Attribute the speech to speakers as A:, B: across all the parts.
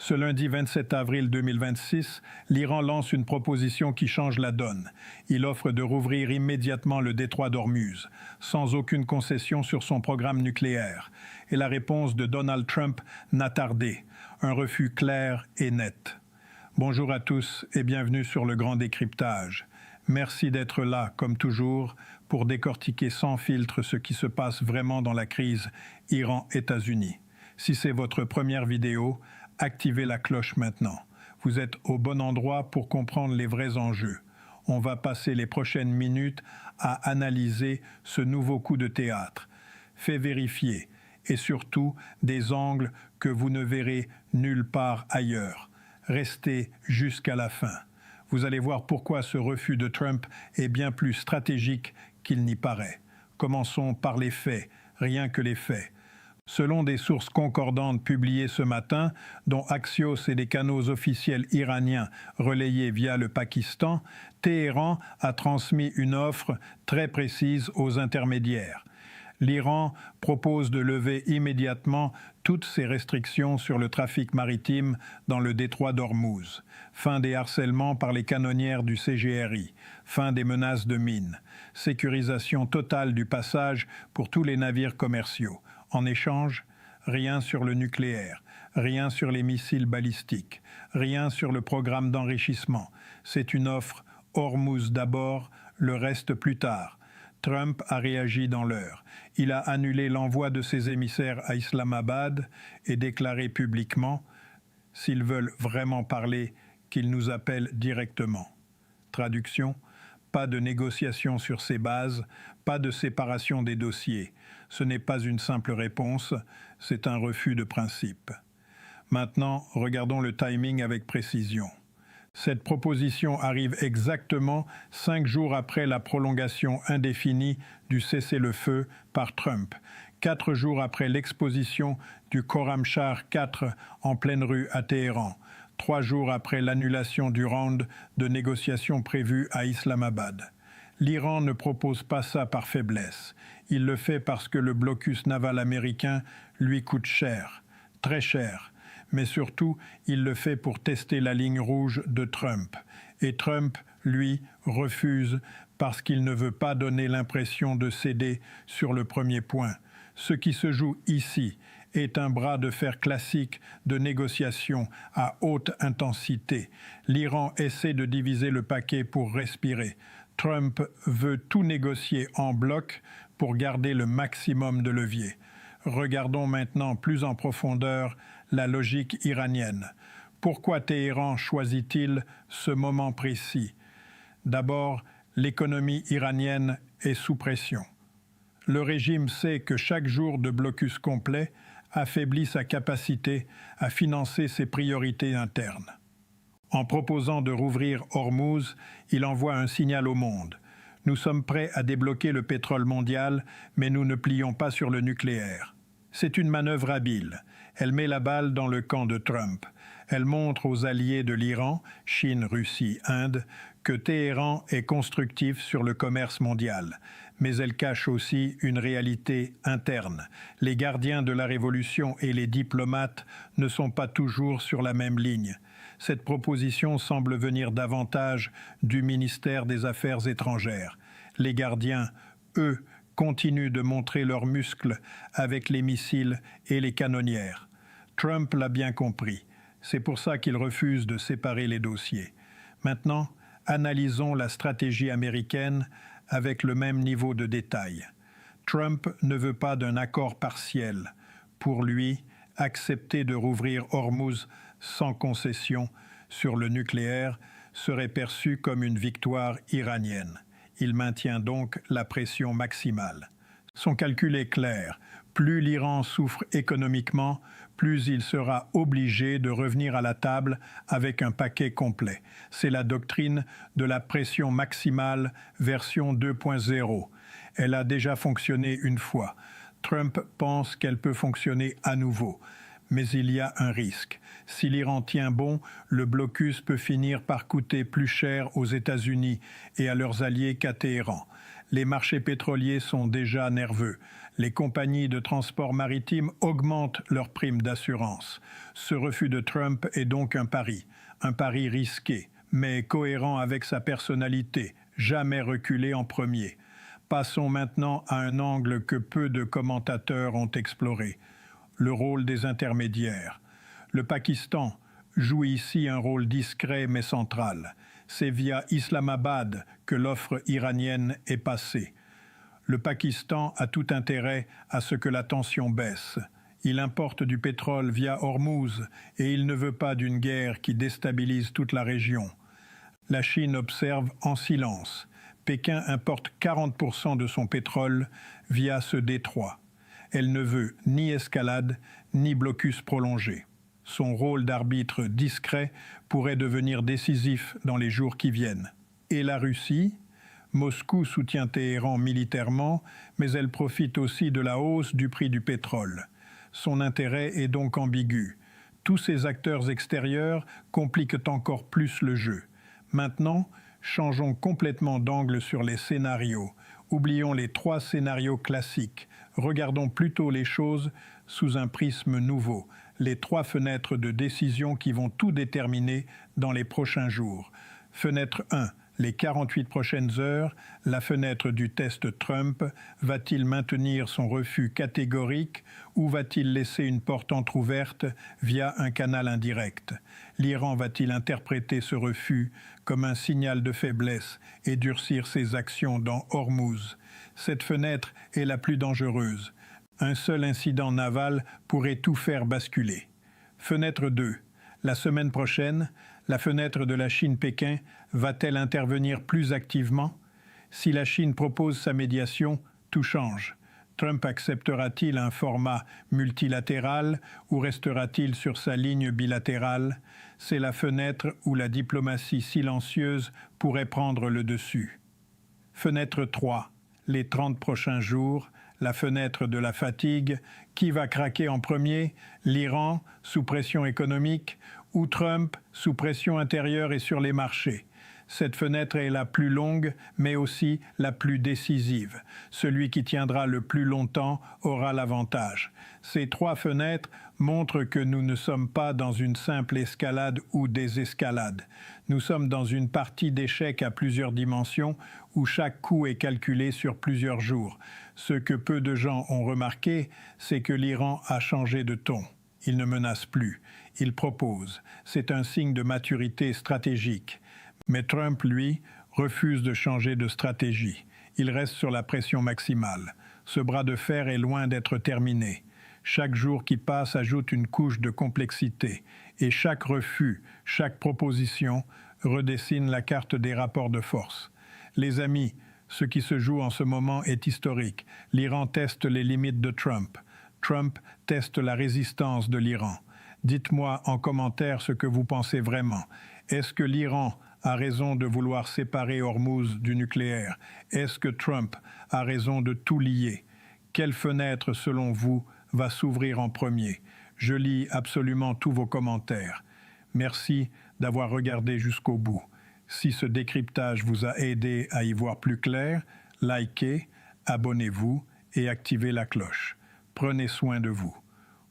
A: Ce lundi 27 avril 2026, l'Iran lance une proposition qui change la donne. Il offre de rouvrir immédiatement le détroit d'Ormuz, sans aucune concession sur son programme nucléaire. Et la réponse de Donald Trump n'a tardé. Un refus clair et net. Bonjour à tous et bienvenue sur le Grand Décryptage. Merci d'être là, comme toujours, pour décortiquer sans filtre ce qui se passe vraiment dans la crise Iran-États-Unis. Si c'est votre première vidéo, activez la cloche maintenant. Vous êtes au bon endroit pour comprendre les vrais enjeux. On va passer les prochaines minutes à analyser ce nouveau coup de théâtre. Fait vérifier et surtout des angles que vous ne verrez nulle part ailleurs. Restez jusqu'à la fin. Vous allez voir pourquoi ce refus de Trump est bien plus stratégique qu'il n'y paraît. Commençons par les faits, rien que les faits. Selon des sources concordantes publiées ce matin, dont Axios et des canaux officiels iraniens relayés via le Pakistan, Téhéran a transmis une offre très précise aux intermédiaires. L'Iran propose de lever immédiatement toutes ses restrictions sur le trafic maritime dans le détroit d'Ormuz, fin des harcèlements par les canonnières du CGRI, fin des menaces de mines, sécurisation totale du passage pour tous les navires commerciaux. En échange, rien sur le nucléaire, rien sur les missiles balistiques, rien sur le programme d'enrichissement. C'est une offre Ormuz d'abord, le reste plus tard. Trump a réagi dans l'heure. Il a annulé l'envoi de ses émissaires à Islamabad et déclaré publiquement, s'ils veulent vraiment parler, qu'ils nous appellent directement. Traduction, pas de négociation sur ces bases, pas de séparation des dossiers. Ce n'est pas une simple réponse, c'est un refus de principe. Maintenant, regardons le timing avec précision. Cette proposition arrive exactement 5 jours après la prolongation indéfinie du cessez-le-feu par Trump, 4 jours après l'exposition du Khorramshahr 4 en pleine rue à Téhéran, 3 jours après l'annulation du round de négociations prévues à Islamabad. L'Iran ne propose pas ça par faiblesse. Il le fait parce que le blocus naval américain lui coûte cher, très cher. Mais surtout, il le fait pour tester la ligne rouge de Trump. Et Trump, lui, refuse parce qu'il ne veut pas donner l'impression de céder sur le premier point. Ce qui se joue ici est un bras de fer classique de négociation à haute intensité. L'Iran essaie de diviser le paquet pour respirer. Trump veut tout négocier en bloc pour garder le maximum de levier. Regardons maintenant plus en profondeur la logique iranienne. Pourquoi Téhéran choisit-il ce moment précis? D'abord, l'économie iranienne est sous pression. Le régime sait que chaque jour de blocus complet affaiblit sa capacité à financer ses priorités internes. En proposant de rouvrir Ormuz, il envoie un signal au monde. Nous sommes prêts à débloquer le pétrole mondial, mais nous ne plions pas sur le nucléaire. C'est une manœuvre habile. Elle met la balle dans le camp de Trump. Elle montre aux alliés de l'Iran, Chine, Russie, Inde, que Téhéran est constructif sur le commerce mondial. Mais elle cache aussi une réalité interne. Les gardiens de la révolution et les diplomates ne sont pas toujours sur la même ligne. Cette proposition semble venir davantage du ministère des Affaires étrangères. Les gardiens, eux, continuent de montrer leurs muscles avec les missiles et les canonnières. Trump l'a bien compris. C'est pour ça qu'il refuse de séparer les dossiers. Maintenant, analysons la stratégie américaine avec le même niveau de détail. Trump ne veut pas d'un accord partiel. Pour lui, accepter de rouvrir Ormuz sans concession sur le nucléaire serait perçu comme une victoire iranienne. Il maintient donc la pression maximale. Son calcul est clair. Plus l'Iran souffre économiquement, plus il sera obligé de revenir à la table avec un paquet complet. C'est la doctrine de la pression maximale version 2.0. Elle a déjà fonctionné une fois. Trump pense qu'elle peut fonctionner à nouveau. Mais il y a un risque. Si l'Iran tient bon, le blocus peut finir par coûter plus cher aux États-Unis et à leurs alliés qu'à Téhéran. Les marchés pétroliers sont déjà nerveux. Les compagnies de transport maritime augmentent leurs primes d'assurance. Ce refus de Trump est donc un pari risqué, mais cohérent avec sa personnalité, jamais reculé en premier. Passons maintenant à un angle que peu de commentateurs ont exploré, le rôle des intermédiaires. Le Pakistan joue ici un rôle discret mais central. C'est via Islamabad que l'offre iranienne est passée. Le Pakistan a tout intérêt à ce que la tension baisse. Il importe du pétrole via Hormuz et il ne veut pas d'une guerre qui déstabilise toute la région. La Chine observe en silence. Pékin importe 40% de son pétrole via ce détroit. Elle ne veut ni escalade, ni blocus prolongé. Son rôle d'arbitre discret pourrait devenir décisif dans les jours qui viennent. Et la Russie ? Moscou soutient Téhéran militairement, mais elle profite aussi de la hausse du prix du pétrole. Son intérêt est donc ambigu. Tous ces acteurs extérieurs compliquent encore plus le jeu. Maintenant, changeons complètement d'angle sur les scénarios. Oublions les 3 scénarios classiques. Regardons plutôt les choses sous un prisme nouveau. Les 3 fenêtres de décision qui vont tout déterminer dans les prochains jours. Fenêtre 1, les 48 prochaines heures, la fenêtre du test Trump, va-t-il maintenir son refus catégorique ou va-t-il laisser une porte entrouverte via un canal indirect? L'Iran va-t-il interpréter ce refus comme un signal de faiblesse et durcir ses actions dans Hormuz? Cette fenêtre est la plus dangereuse. Un seul incident naval pourrait tout faire basculer. Fenêtre 2. La semaine prochaine, la fenêtre de la Chine-Pékin va-t-elle intervenir plus activement? Si la Chine propose sa médiation, tout change. Trump acceptera-t-il un format multilatéral ou restera-t-il sur sa ligne bilatérale? C'est la fenêtre où la diplomatie silencieuse pourrait prendre le dessus. Fenêtre 3. Les 30 prochains jours, la fenêtre de la fatigue. Qui va craquer en premier? L'Iran, sous pression économique, ou Trump, sous pression intérieure et sur les marchés? Cette fenêtre est la plus longue, mais aussi la plus décisive. Celui qui tiendra le plus longtemps aura l'avantage. Ces 3 fenêtres montrent que nous ne sommes pas dans une simple escalade ou désescalade. Nous sommes dans une partie d'échecs à plusieurs dimensions où chaque coup est calculé sur plusieurs jours. Ce que peu de gens ont remarqué, c'est que l'Iran a changé de ton. Il ne menace plus, il propose. C'est un signe de maturité stratégique. Mais Trump, lui, refuse de changer de stratégie. Il reste sur la pression maximale. Ce bras de fer est loin d'être terminé. Chaque jour qui passe ajoute une couche de complexité. Et chaque refus, chaque proposition redessine la carte des rapports de force. Les amis, ce qui se joue en ce moment est historique. L'Iran teste les limites de Trump. Trump teste la résistance de l'Iran. Dites-moi en commentaire ce que vous pensez vraiment. Est-ce que l'Iran a raison de vouloir séparer Hormuz du nucléaire? Est-ce que Trump a raison de tout lier? Quelle fenêtre, selon vous, va s'ouvrir en premier? Je lis absolument tous vos commentaires. Merci d'avoir regardé jusqu'au bout. Si ce décryptage vous a aidé à y voir plus clair, likez, abonnez-vous et activez la cloche. Prenez soin de vous.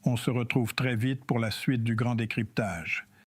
A: On se retrouve très vite pour la suite du grand décryptage.